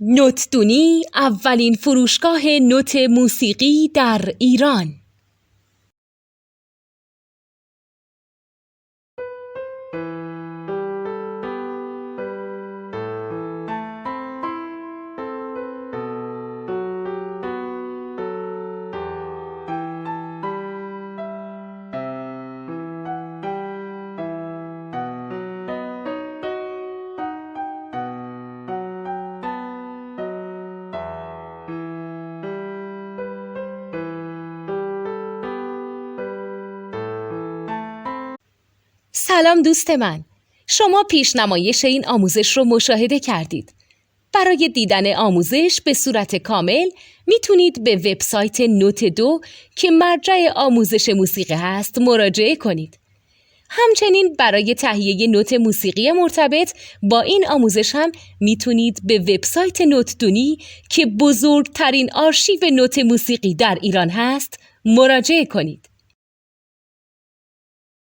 نوتدونی اولین فروشگاه نوت موسیقی در ایران. سلام دوست من، شما پیشنمایش این آموزش رو مشاهده کردید. برای دیدن آموزش به صورت کامل میتونید به وبسایت نوت2 که مرجع آموزش موسیقی هست مراجعه کنید. همچنین برای تهیه نوت موسیقی مرتبط با این آموزش هم میتونید به وبسایت نوتدونی که بزرگترین آرشیو نوت موسیقی در ایران هست مراجعه کنید.